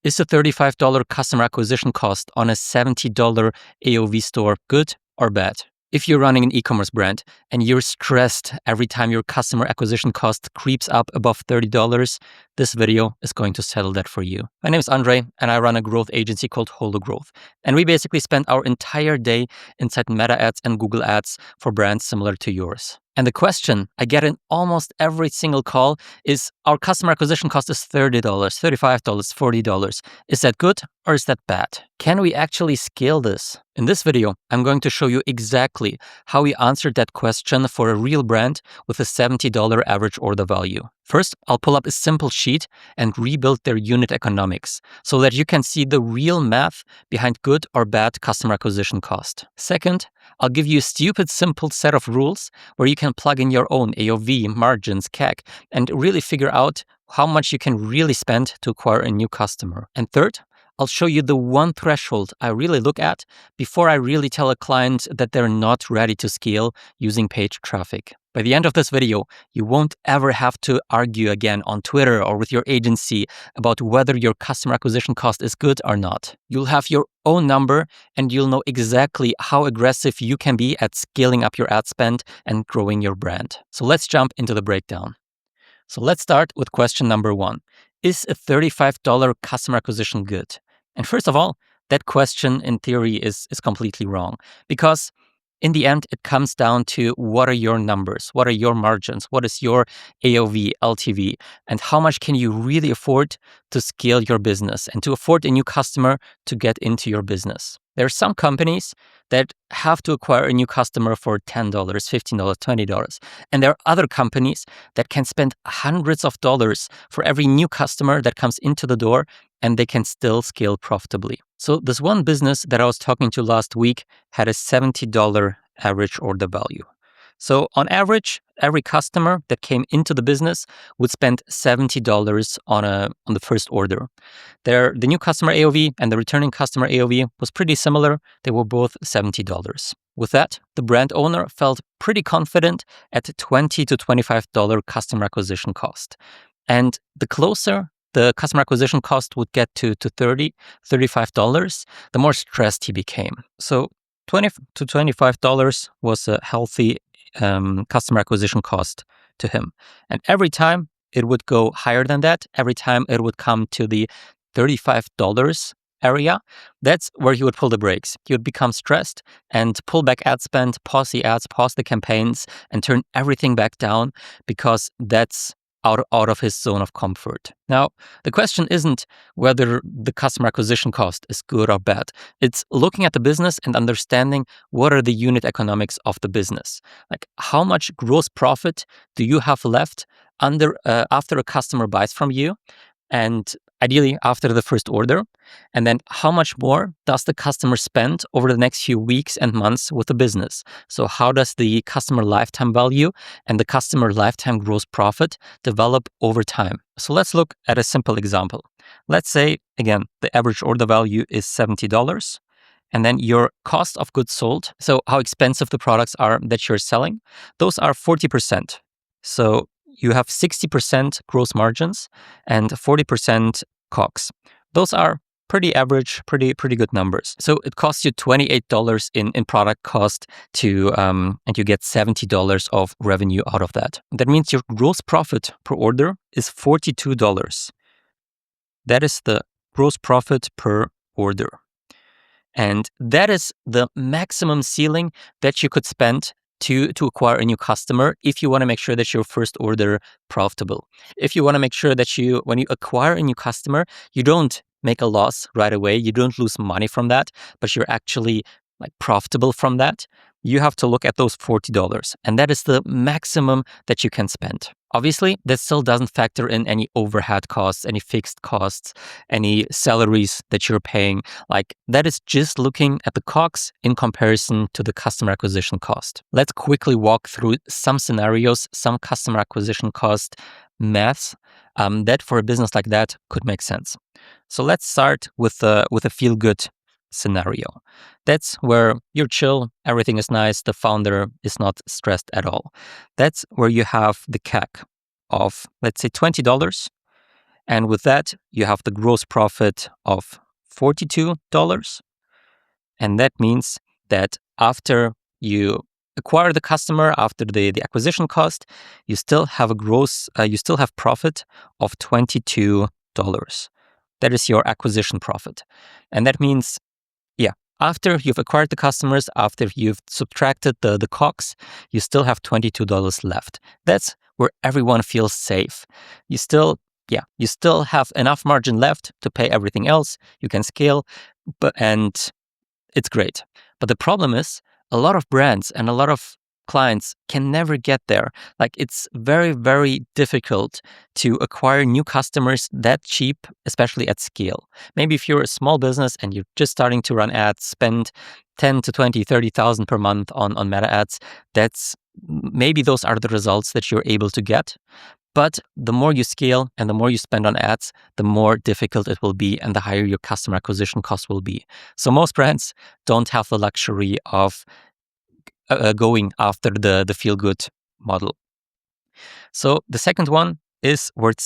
Is a $35 customer acquisition cost on a $70 AOV store good or bad? If you're running an e-commerce brand and you're stressed every time your customer acquisition cost creeps up above $30, this video is going to settle that for you. My name is Andrej and I run a growth agency called HoloGrowth. And we basically spend our entire day inside Meta ads and Google ads for brands similar to yours. And the question I get in almost every single call is, our customer acquisition cost is $30, $35, $40. Is that good or is that bad? Can we actually scale this? In this video, I'm going to show you exactly how we answered that question for a real brand with a $70 average order value. First, I'll pull up a simple sheet and rebuild their unit economics so that you can see the real math behind good or bad customer acquisition cost. Second, I'll give you a stupid simple set of rules where you can plug in your own AOV, margins, CAC, and really figure out how much you can really spend to acquire a new customer. And third, I'll show you the one threshold I really look at before I really tell a client that they're not ready to scale using paid traffic. By the end of this video, you won't ever have to argue again on Twitter or with your agency about whether your customer acquisition cost is good or not. You'll have your own number and you'll know exactly how aggressive you can be at scaling up your ad spend and growing your brand. So let's jump into the breakdown. So let's start with question number 1. Is a $35 customer acquisition good? And first of all, that question in theory is completely wrong, because in the end, it comes down to what are your numbers? What are your margins? What is your AOV, LTV? And how much can you really afford to scale your business and to afford a new customer to get into your business? There are some companies that have to acquire a new customer for $10, $15, $20. And there are other companies that can spend hundreds of dollars for every new customer that comes into the door, and they can still scale profitably. So this one business that I was talking to last week had a $70 average order value. So on average, every customer that came into the business would spend $70 on the first order. The new customer AOV and the returning customer AOV was pretty similar. They were both $70. With that, the brand owner felt pretty confident at $20 to $25 customer acquisition cost. And the closer the customer acquisition cost would get to $30, $35, the more stressed he became. So $20 to $25 was a healthy customer acquisition cost to him. And every time it would go higher than that, every time it would come to the $35 area, that's where he would pull the brakes. He would become stressed and pull back ad spend, pause the ads, pause the campaigns, and turn everything back down, because that's out of his zone of comfort. Now, the question isn't whether the customer acquisition cost is good or bad. It's looking at the business and understanding what are the unit economics of the business. Like, how much gross profit do you have left after a customer buys from you, and ideally after the first order? And then how much more does the customer spend over the next few weeks and months with the business? So how does the customer lifetime value and the customer lifetime gross profit develop over time? So let's look at a simple example. Let's say, again, the average order value is $70. And then your cost of goods sold, so how expensive the products are that you're selling, those are 40%. So you have 60% gross margins and 40% COGS. Those are pretty average, pretty good numbers. So it costs you $28 in product cost and you get $70 of revenue out of that. That means your gross profit per order is $42. That is the gross profit per order. And that is the maximum ceiling that you could spend to acquire a new customer if you want to make sure that your first order profitable. If you want to make sure that when you acquire a new customer, you don't make a loss right away, you don't lose money from that, but you're actually profitable from that, you have to look at those $40. And that is the maximum that you can spend. Obviously, that still doesn't factor in any overhead costs, any fixed costs, any salaries that you're paying. That is just looking at the COGS in comparison to the customer acquisition cost. Let's quickly walk through some scenarios, some customer acquisition cost maths that for a business like that could make sense. So let's start with a feel-good scenario. That's where you're chill, everything is nice, the founder is not stressed at all. That's where you have the CAC of, let's say, $20, And with that, you have the gross profit of $42. And that means that after you acquire the customer, after the acquisition cost, you still have you still have profit of $22. That is your acquisition profit. And that means, after you've acquired the customers, after you've subtracted the COGS, you still have $22 left. That's where everyone feels safe. You still have enough margin left to pay everything else. You can scale, and it's great. But the problem is, a lot of brands and a lot of clients can never get there. Like, it's very, very difficult to acquire new customers that cheap, especially at scale. Maybe if you're a small business and you're just starting to run ads, spend 10 to 20, 30,000 per month on Meta ads, maybe those are the results that you're able to get. But the more you scale and the more you spend on ads, the more difficult it will be and the higher your customer acquisition cost will be. So most brands don't have the luxury of going after the feel-good model. So the second one is where it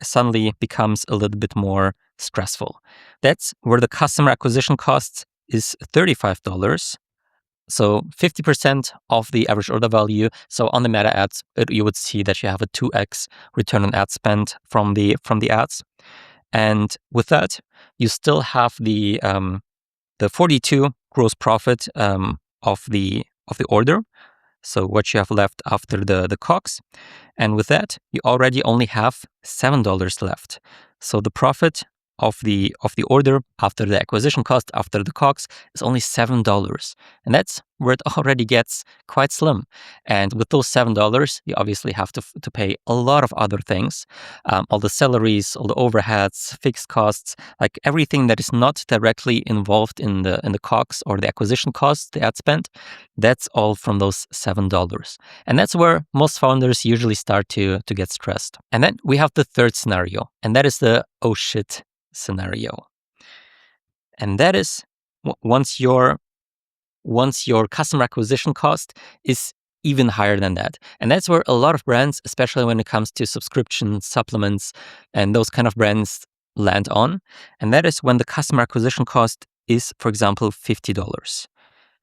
suddenly becomes a little bit more stressful. That's where the customer acquisition cost is $35. So 50% of the average order value. So on the Meta ads, you would see that you have a 2x return on ad spend from the ads. And with that, you still have the 42 gross profit of the order. So what you have left after the COGS. And with that, you already only have $7 left. So the profit of the order after the acquisition cost, after the COGS, is only $7. And that's where it already gets quite slim. And with those $7, you obviously have to pay a lot of other things. All the salaries, all the overheads, fixed costs, like everything that is not directly involved in the COGS or the acquisition cost, the ad spend, that's all from those $7. And that's where most founders usually start to get stressed. And then we have the third scenario, and that is the oh shit scenario. And that is once your customer acquisition cost is even higher than that. And that's where a lot of brands, especially when it comes to subscription supplements and those kind of brands, land on. And that is when the customer acquisition cost is, for example, $50.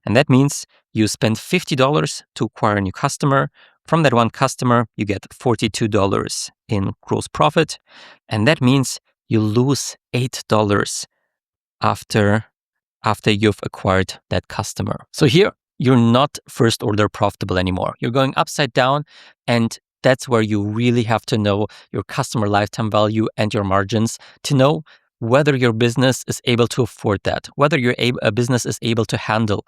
And that means you spend $50 to acquire a new customer. From that one customer, you get $42 in gross profit. And that means you lose $8 after you've acquired that customer. So here, you're not first order profitable anymore. You're going upside down, and that's where you really have to know your customer lifetime value and your margins to know whether your business is able to afford that, whether a business is able to handle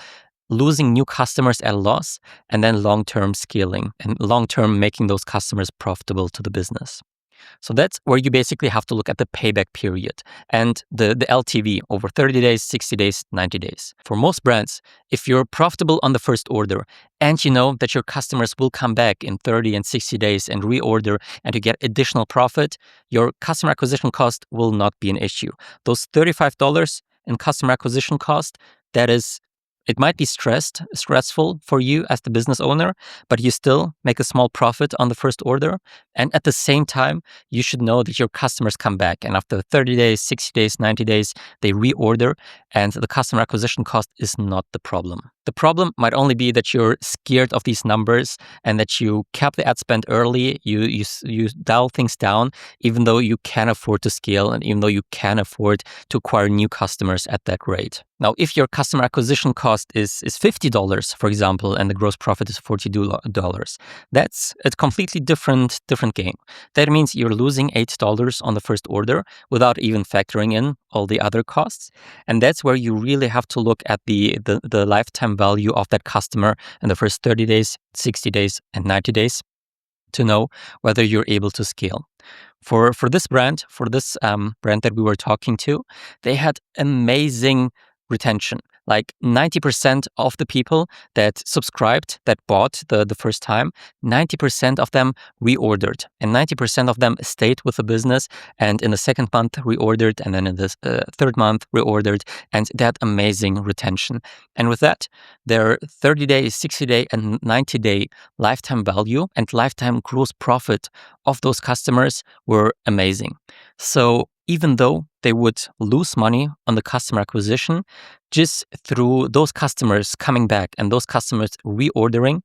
losing new customers at a loss and then long-term scaling and long-term making those customers profitable to the business. So that's where you basically have to look at the payback period and the LTV over 30 days, 60 days, 90 days. For most brands, if you're profitable on the first order and you know that your customers will come back in 30 and 60 days and reorder and you get additional profit, your customer acquisition cost will not be an issue. Those $35 in customer acquisition cost, it might be stressful for you as the business owner, but you still make a small profit on the first order. And at the same time, you should know that your customers come back. And after 30 days, 60 days, 90 days, they reorder, and the customer acquisition cost is not the problem. The problem might only be that you're scared of these numbers and that you cap the ad spend early, you dial things down, even though you can afford to scale and even though you can afford to acquire new customers at that rate. Now, if your customer acquisition cost is $50, for example, and the gross profit is $42, that's a completely different game. That means you're losing $8 on the first order without even factoring in all the other costs. And that's where you really have to look at the lifetime value of that customer in the first 30 days, 60 days, and 90 days to know whether you're able to scale. For this brand, brand that we were talking to, they had amazing retention. Like 90% of the people that subscribed, that bought the first time, 90% of them reordered, and 90% of them stayed with the business, and in the second month reordered, and then in the third month reordered, and they had amazing retention. And with that, their 30-day, 60-day, and 90-day lifetime value and lifetime gross profit of those customers were amazing. So even though they would lose money on the customer acquisition, just through those customers coming back and those customers reordering,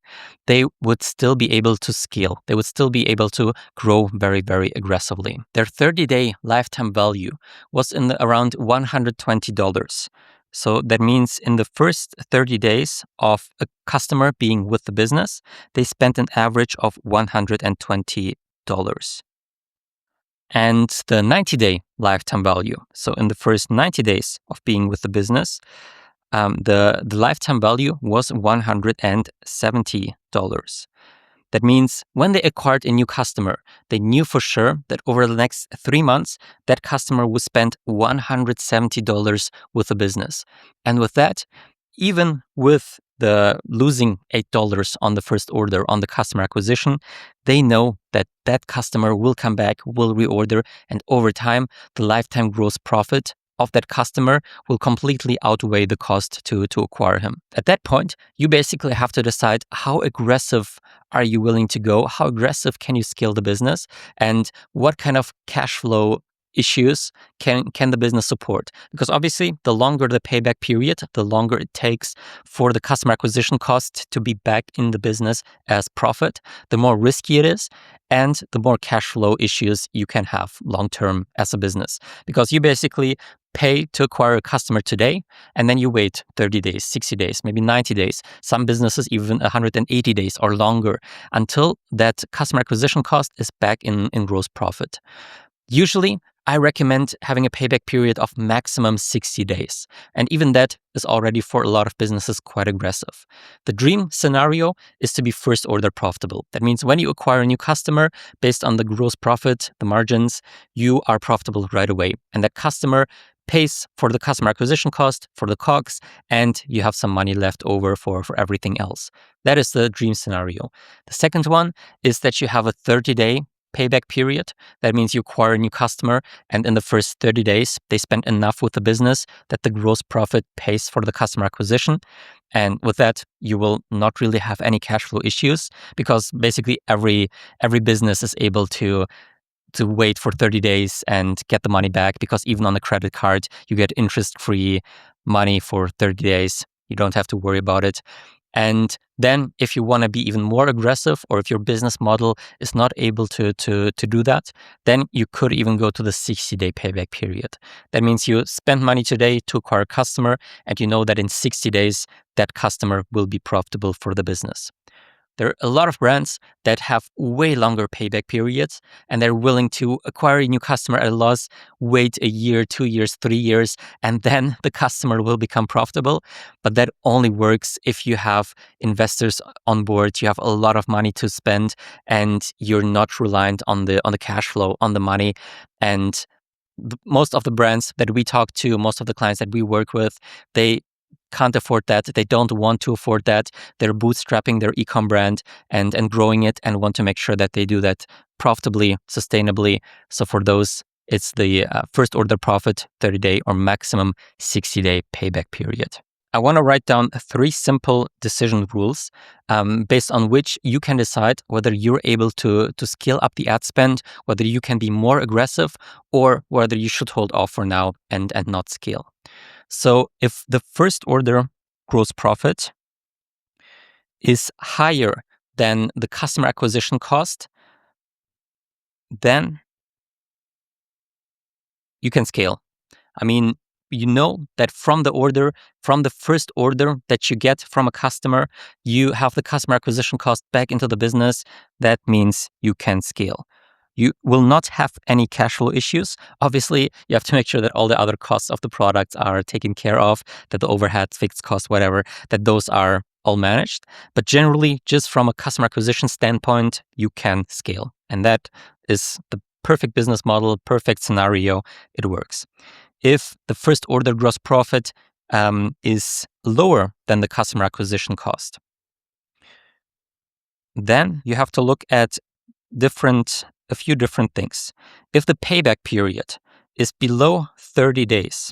they would still be able to scale. They would still be able to grow very, very aggressively. Their 30-day lifetime value was in around $120. So that means in the first 30 days of a customer being with the business, they spent an average of $120. And the 90-day lifetime value. So in the first 90 days of being with the business, the lifetime value was $170. That means when they acquired a new customer, they knew for sure that over the next 3 months, that customer would spend $170 with the business. And with that, even with the losing $8 on the first order on the customer acquisition, they know that that customer will come back, will reorder, and over time, the lifetime gross profit of that customer will completely outweigh the cost to acquire him. At that point, you basically have to decide how aggressive are you willing to go? How aggressive can you scale the business? And what kind of cash flow issues can the business support? Because obviously, the longer the payback period, the longer it takes for the customer acquisition cost to be back in the business as profit, the more risky it is, and the more cash flow issues you can have long term as a business. Because you basically pay to acquire a customer today, and then you wait 30 days, 60 days, maybe 90 days, some businesses even 180 days or longer until that customer acquisition cost is back in gross profit. Usually, I recommend having a payback period of maximum 60 days. And even that is already for a lot of businesses quite aggressive. The dream scenario is to be first order profitable. That means when you acquire a new customer, based on the gross profit, the margins, you are profitable right away. And that customer pays for the customer acquisition cost, for the COGS, and you have some money left over for everything else. That is the dream scenario. The second one is that you have a 30-day payback period. That means you acquire a new customer, and in the first 30 days, they spend enough with the business that the gross profit pays for the customer acquisition. And with that, you will not really have any cash flow issues because basically every business is able to wait for 30 days and get the money back, because even on a credit card, you get interest-free money for 30 days. You don't have to worry about it. And then if you want to be even more aggressive, or if your business model is not able to do that, then you could even go to the 60-day payback period. That means you spend money today to acquire a customer, and you know that in 60 days, that customer will be profitable for the business. There are a lot of brands that have way longer payback periods, and they're willing to acquire a new customer at a loss, wait a year, 2 years, 3 years, and then the customer will become profitable. But that only works if you have investors on board, you have a lot of money to spend, and you're not reliant on the cash flow, on the money. And most of the brands that we talk to, most of the clients that we work with, they can't afford that. They don't want to afford that. They're bootstrapping their e-com brand and growing it, and want to make sure that they do that profitably, sustainably. So for those, it's the first order profit, 30-day or maximum 60-day payback period. I want to write down 3 simple decision rules based on which you can decide whether you're able to scale up the ad spend, whether you can be more aggressive, or whether you should hold off for now and not scale. So if the first order gross profit is higher than the customer acquisition cost, then you can scale. I mean, you know that from the first order that you get from a customer, you have the customer acquisition cost back into the business. That means you can scale. You will not have any cash flow issues. Obviously, you have to make sure that all the other costs of the products are taken care of, that the overhead, fixed costs, whatever, that those are all managed. But generally, just from a customer acquisition standpoint, you can scale. And that is the perfect business model, perfect scenario. It works. If the first order gross profit is lower than the customer acquisition cost, then you have to look at a few different things. If the payback period is below 30 days,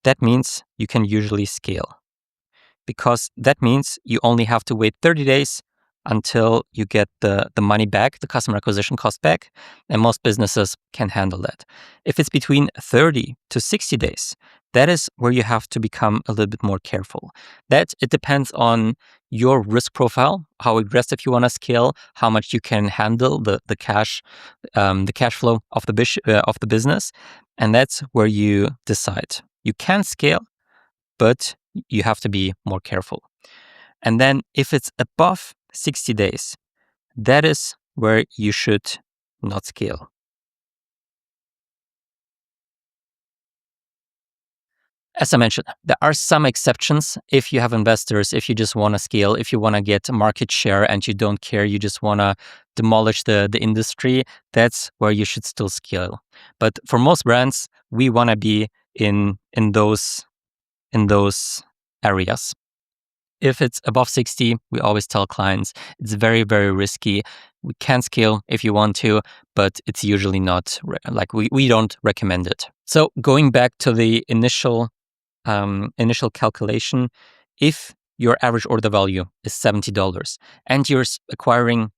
that means you can usually scale, because that means you only have to wait 30 days until you get the money back, the customer acquisition cost back, and most businesses can handle that. If it's between 30 to 60 days, that is where you have to become a little bit more careful. That it depends on your risk profile, how aggressive you want to scale, how much you can handle the cash flow of the business, and that's where you decide. You can scale, but you have to be more careful. And then if it's above 60 days, that is where you should not scale. As I mentioned, there are some exceptions. If you have investors, if you just want to scale, if you want to get market share and you don't care, you just want to demolish the industry, that's where you should still scale. But for most brands, we want to be in those areas. If it's above 60, we always tell clients it's very, very risky. We can scale if you want to, but it's usually not we don't recommend it. So going back to the initial calculation, if your average order value is $70 and you're acquiring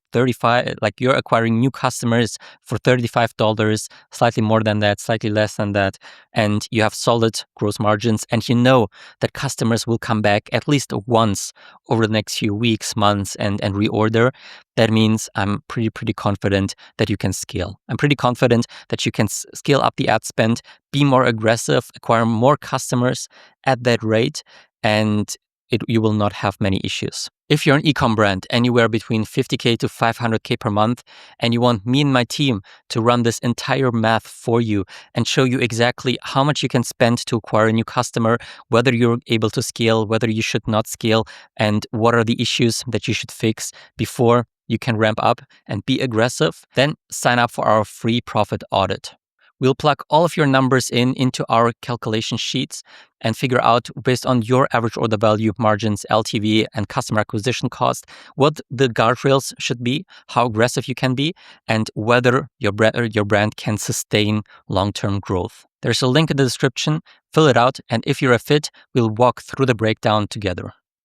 you're acquiring new customers for $35, slightly more than that, slightly less than that, and you have solid gross margins, and you know that customers will come back at least once over the next few weeks, months, and reorder, that means I'm pretty confident that you can scale. I'm pretty confident that you can scale up the ad spend, be more aggressive, acquire more customers at that rate, and you will not have many issues. If you're an e-com brand, anywhere between 50K to 500K per month, and you want me and my team to run this entire math for you and show you exactly how much you can spend to acquire a new customer, whether you're able to scale, whether you should not scale, and what are the issues that you should fix before you can ramp up and be aggressive, then sign up for our free profit audit. We'll plug all of your numbers into our calculation sheets and figure out, based on your average order value, margins, LTV, and customer acquisition cost, what the guardrails should be, how aggressive you can be, and whether your brand can sustain long-term growth. There's a link in the description. Fill it out, and if you're a fit, we'll walk through the breakdown together.